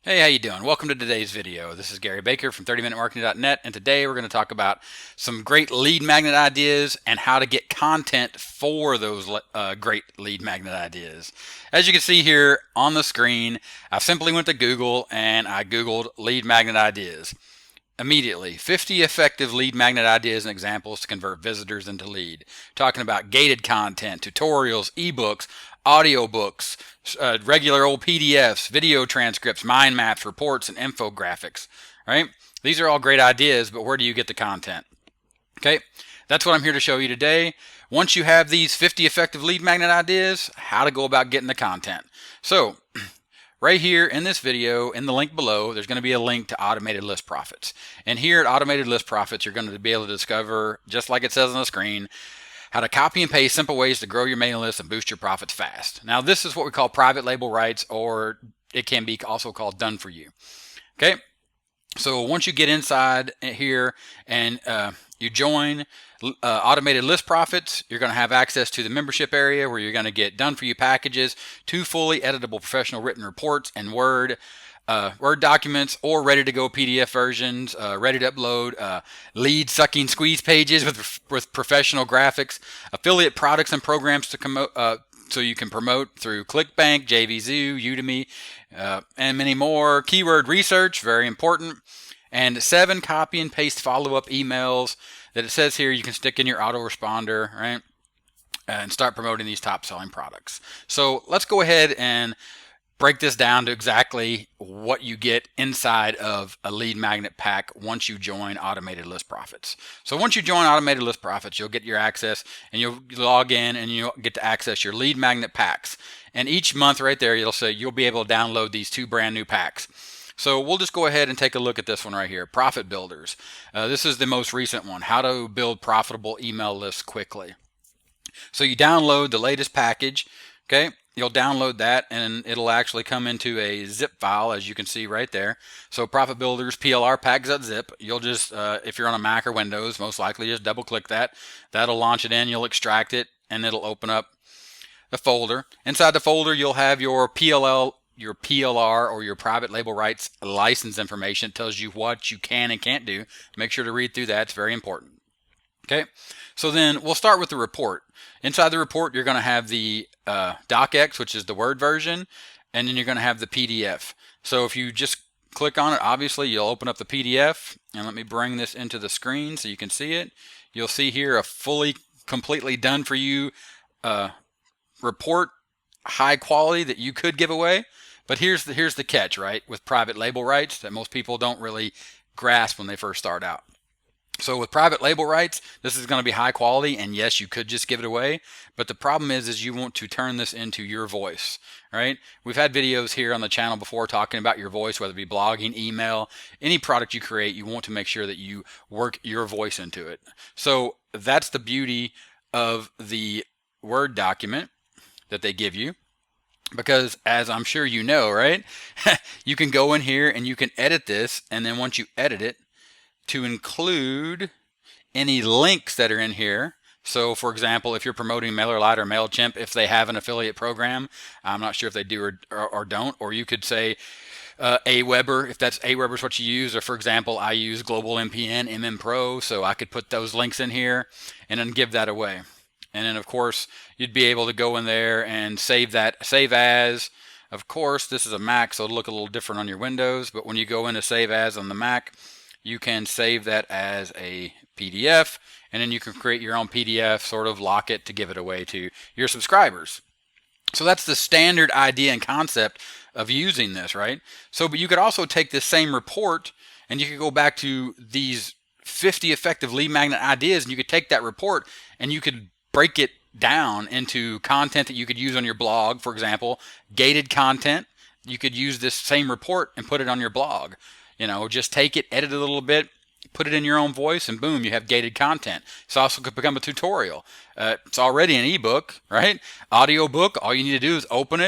Hey, how you doing? Welcome to today's video. This is Gary Baker from 30minutemarketing.net, and today we're going to talk about some great lead magnet ideas and how to get content for those great lead magnet ideas. As you can see here on the screen, I simply went to Google and I Googled lead magnet ideas. Immediately, 50 effective lead magnet ideas and examples to convert visitors into lead. Talking about gated content, tutorials, ebooks, audiobooks, regular old PDFs, video transcripts, mind maps, reports, and infographics. Right? These are all great ideas, but where do you get the content? Okay, that's what I'm here to show you today. Once you have these 50 effective lead magnet ideas, how to go about getting the content. So, right here in this video, in the link below, there's going to be a link to Automated List Profits. And here at Automated List Profits, you're going to be able to discover, just like it says on the screen, how to copy and paste simple ways to grow your mailing list and boost your profits fast. Now, this is what we call private label rights, or it can be also called done for you. Okay, so once you get inside here and you join Automated List Profits, you're going to have access to the membership area where you're going to get done for you packages, 2 fully editable professional written reports and Word documents, or ready to go PDF versions, ready to upload, lead sucking squeeze pages with professional graphics, affiliate products and programs to so you can promote through ClickBank, JVZoo, Udemy, and many more. Keyword research, very important. And 7 copy and paste follow-up emails that it says here you can stick in your autoresponder, right? And start promoting these top-selling products. So let's go ahead and break this down to exactly what you get inside of a lead magnet pack once you join Automated List Profits. So once you join Automated List Profits, you'll get your access and you'll log in and you'll get to access your lead magnet packs. And each month right there, it'll say you'll be able to download these 2 brand new packs. So we'll just go ahead and take a look at this one right here, Profit Builders. This is the most recent one, how to build profitable email lists quickly. So you download the latest package, okay? You'll download that and it'll actually come into a zip file, as you can see right there. So Profit Builders PLR pack.zip. You'll just, if you're on a Mac or Windows, most likely just double click that. That'll launch it in, you'll extract it, and it'll open up the folder. Inside the folder, you'll have your PLR or your private label rights license information. It tells you what you can and can't do. Make sure to read through that, it's very important. Okay, so then we'll start with the report. Inside the report, you're going to have the docx, which is the Word version, and then you're going to have the PDF. So if you just click on it, obviously you'll open up the PDF, and let me bring this into the screen so you can see it. You'll see here a completely done for you report, high quality, that you could give away. But here's the catch, right? With private label rights that most people don't really grasp when they first start out. So with private label rights, this is going to be high quality, and yes, you could just give it away, but the problem is you want to turn this into your voice, right? We've had videos here on the channel before talking about your voice, whether it be blogging, email, any product you create, you want to make sure that you work your voice into it. So that's the beauty of the Word document that they give you. Because as I'm sure you know, right? You can go in here and you can edit this, and then once you edit it, to include any links that are in here. So for example, if you're promoting MailerLite or MailChimp, if they have an affiliate program, I'm not sure if they do or don't, or you could say Aweber, if that's Aweber is what you use, or for example, I use Global MPN, MM Pro, so I could put those links in here and then give that away. And then of course, you'd be able to go in there and save as. Of course, this is a Mac, so it'll look a little different on your Windows, but when you go into save as on the Mac, you can save that as a PDF, and then you can create your own PDF, sort of lock it to give it away to your subscribers. So that's the standard idea and concept of using this, right? So, but you could also take this same report and you could go back to these 50 effective lead magnet ideas, and you could take that report and you could break it down into content that you could use on your blog. For example, gated content. You could use this same report and put it on your blog. You know, just take it, edit it a little bit, put it in your own voice, and boom, you have gated content. It also could become a tutorial. It's already an ebook, right? Audio book, all you need to do is open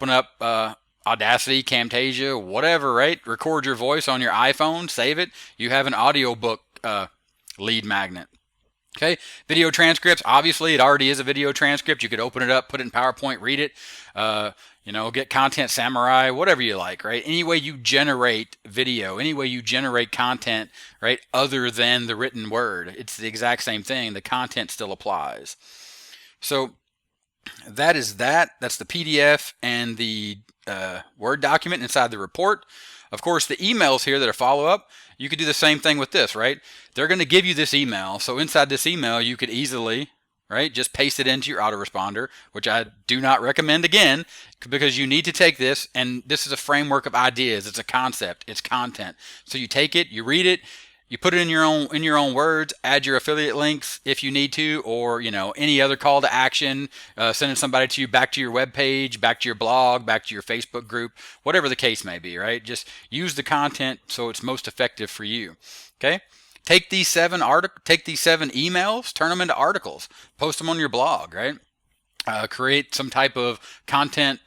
up Audacity, Camtasia, whatever, right? Record your voice on your iPhone, save it. You have an audio book lead magnet. Okay, video transcripts, obviously it already is a video transcript. You could open it up, put it in PowerPoint, read it. get Content Samurai, whatever you like, right? Any way you generate video, any way you generate content, right, other than the written word, it's the exact same thing. The content still applies. So that is that. That's the PDF and the Word document inside the report. Of course, the emails here that are follow-up, you could do the same thing with this, right? They're going to give you this email. So inside this email, you could easily, right, just paste it into your autoresponder, which I do not recommend again, because you need to take this, and this is a framework of ideas. It's a concept. It's content. So you take it, you read it, you put it in your own words, add your affiliate links if you need to, or any other call to action, sending somebody to you back to your web page, back to your blog, back to your Facebook group, whatever the case may be, right? Just use the content so it's most effective for you. Okay? Take these 7 emails, turn them into articles, post them on your blog, right? Create some type of content,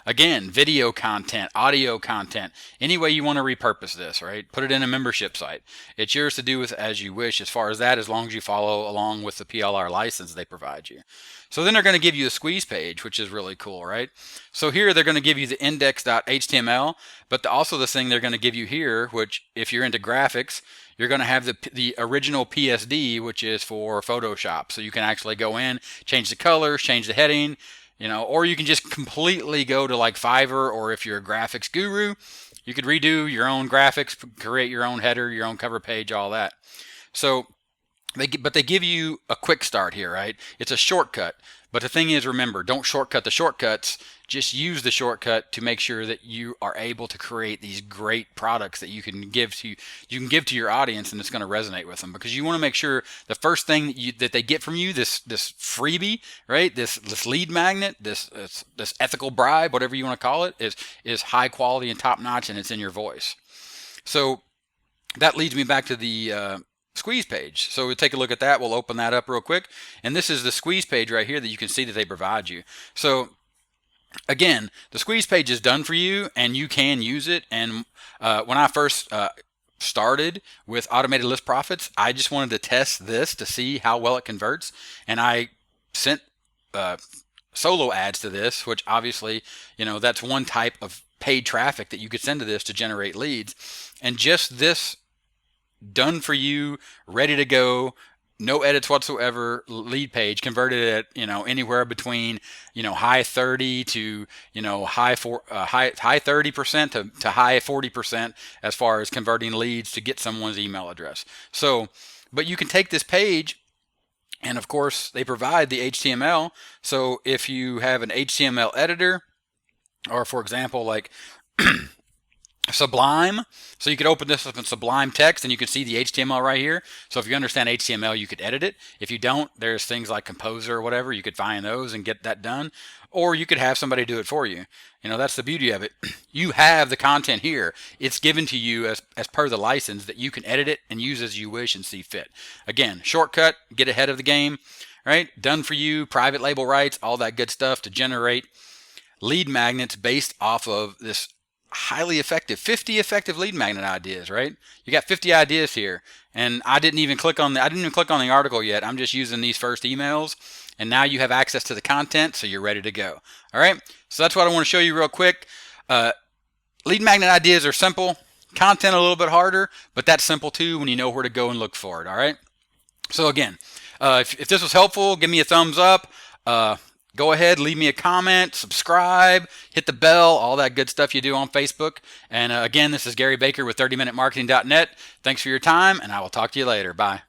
again, video content, audio content, any way you want to repurpose this, right? Put it in a membership site. It's yours to do with as you wish as far as that, as long as you follow along with the PLR license they provide you. So then they're going to give you a squeeze page, which is really cool, right? So here they're going to give you the index.html, but also the thing they're going to give you here, which if you're into graphics, you're going to have the original PSD, which is for Photoshop. So you can actually go in, change the colors, change the heading, or you can just completely go to like Fiverr, or if you're a graphics guru, you could redo your own graphics, create your own header, your own cover page, all that. So they give you a quick start here, right? It's a shortcut. But the thing is, remember, don't shortcut the shortcuts. Just use the shortcut to make sure that you are able to create these great products that you can give to your audience, and it's going to resonate with them. Because you want to make sure the first thing that they get from you, this freebie, right? This lead magnet, this ethical bribe, whatever you want to call it, is high quality and top notch, and it's in your voice. So that leads me back to the squeeze page. So we'll take a look at that. We'll open that up real quick. And this is the squeeze page right here that you can see that they provide you. So again, the squeeze page is done for you and you can use it. And when I first started with automated list profits, I just wanted to test this to see how well it converts. And I sent solo ads to this, which obviously, that's one type of paid traffic that you could send to this to generate leads. And just this done for you, ready to go, no edits whatsoever lead page converted at anywhere between high 30 to high 30% to high 40% as far as converting leads to get someone's email address. So, but you can take this page, and of course they provide the HTML. So if you have an HTML editor, or for example like Sublime, so you could open this up in Sublime Text and you can see the HTML right here. So if you understand HTML, you could edit it. If you don't, there's things like Composer or whatever. You could find those and get that done. Or you could have somebody do it for you. That's the beauty of it. You have the content here. It's given to you as per the license that you can edit it and use as you wish and see fit. Again, shortcut, get ahead of the game, right? Done for you, private label rights, all that good stuff to generate lead magnets based off of this highly effective 50 effective lead magnet ideas, right? You got 50 ideas here, and I didn't even click on the article yet. I'm just using these first emails, and now you have access to the content, so you're ready to go. All right, so that's what I want to show you real quick. Lead magnet ideas are simple, content a little bit harder, but that's simple too when you know where to go and look for it. All right, so again, if this was helpful, give me a thumbs up. Go ahead, leave me a comment, subscribe, hit the bell, all that good stuff you do on Facebook. And again, this is Gary Baker with 30minutemarketing.net. Thanks for your time, and I will talk to you later. Bye.